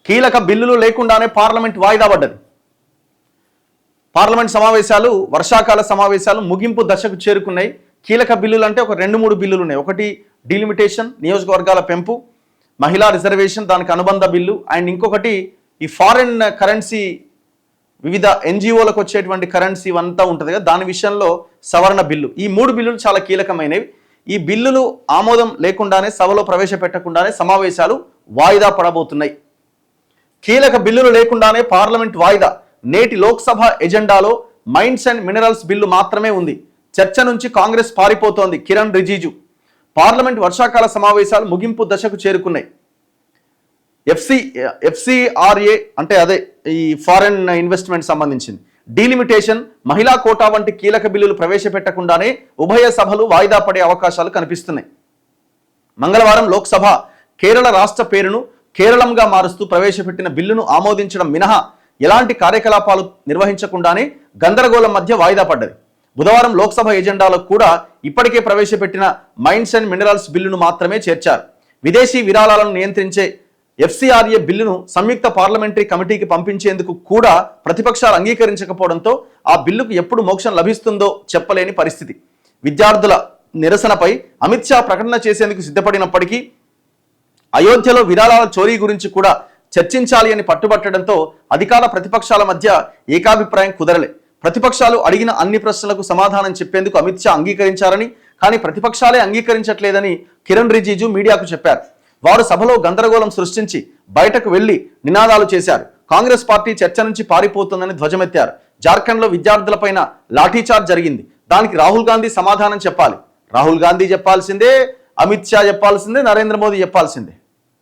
కీలక బిల్లులు లేకుండానే పార్లమెంట్ వాయిదా పడ్డది. పార్లమెంట్ సమావేశాలు, వర్షాకాల సమావేశాలు ముగింపు దశకు చేరుకున్నాయి. కీలక బిల్లులు అంటే ఒక 2-3 బిల్లులు ఉన్నాయి. ఒకటి డీలిమిటేషన్, నియోజకవర్గాల పెంపు, మహిళా రిజర్వేషన్, దానికి అనుబంధ బిల్లు, అండ్ ఇంకొకటి ఈ ఫారెన్ కరెన్సీ, వివిధ ఎన్జిఓలకు వచ్చేటువంటి కరెన్సీ అంతా ఉంటుంది కదా, దాని విషయంలో సవరణ బిల్లు. ఈ 3 బిల్లులు చాలా కీలకమైనవి. ఈ బిల్లులు ఆమోదం లేకుండానే, సభలో ప్రవేశపెట్టకుండానే సమావేశాలు వాయిదా పడబోతున్నాయి. కీలక బిల్లులు లేకుండానే పార్లమెంట్ వాయిదా. నేటి లోక్సభ ఎజెండాలో మైన్స్ అండ్ మినరల్స్ బిల్లు మాత్రమే ఉంది. చర్చ నుంచి కాంగ్రెస్ పారిపోతోంది. కిరణ్ రిజిజు. పార్లమెంట్ వర్షాకాల సమావేశాలు ముగింపు దశకు చేరుకున్నాయి. ఎఫ్సిఆర్ఏ అంటే అదే ఈ ఫారెన్ ఇన్వెస్ట్మెంట్ సంబంధించింది. డీలిమిటేషన్, మహిళా కోటా వంటి కీలక బిల్లులు ప్రవేశపెట్టకుండానే ఉభయ సభలు వాయిదా పడే అవకాశాలు కనిపిస్తున్నాయి. మంగళవారం లోక్సభ కేరళ రాష్ట్ర పేరును కేరళంగా మారుస్తూ ప్రవేశపెట్టిన బిల్లును ఆమోదించడం మినహా ఎలాంటి కార్యకలాపాలు నిర్వహించకుండానే గందరగోళం మధ్య వాయిదా పడ్డది. బుధవారం లోక్సభ ఎజెండాలో కూడా ఇప్పటికే ప్రవేశపెట్టిన మైన్స్ అండ్ మినరల్స్ బిల్లును మాత్రమే చేర్చారు. విదేశీ విరాళాలను నియంత్రించే ఎఫ్సిఆర్ఏ బిల్లును సంయుక్త పార్లమెంటరీ కమిటీకి పంపించేందుకు కూడా ప్రతిపక్షాలు అంగీకరించకపోవడంతో ఆ బిల్లుకు ఎప్పుడు మోక్షం లభిస్తుందో చెప్పలేని పరిస్థితి. విద్యార్థుల నిరసనపై అమిత్ షా ప్రకటన చేసేందుకు సిద్ధపడినప్పటికీ అయోధ్యలో విరాళాల చోరీ గురించి కూడా చర్చించాలి అని పట్టుబట్టడంతో అధికార ప్రతిపక్షాల మధ్య ఏకాభిప్రాయం కుదరలే. ప్రతిపక్షాలు అడిగిన అన్ని ప్రశ్నలకు సమాధానం చెప్పేందుకు అమిత్ షా అంగీకరించారని, కానీ ప్రతిపక్షాలే అంగీకరించట్లేదని కిరణ్ రిజిజు మీడియాకు చెప్పారు. వారు సభలో గందరగోళం సృష్టించి బయటకు వెళ్లి నినాదాలు చేశారు. కాంగ్రెస్ పార్టీ చర్చ నుంచి పారిపోతుందని ధ్వజమెత్తారు. జార్ఖండ్లో విద్యార్థులపైన లాఠీచార్జ్ జరిగింది. దానికి రాహుల్ గాంధీ సమాధానం చెప్పాలి. రాహుల్ గాంధీ చెప్పాల్సిందే, అమిత్ షా చెప్పాల్సిందే, నరేంద్ర మోదీ చెప్పాల్సిందే.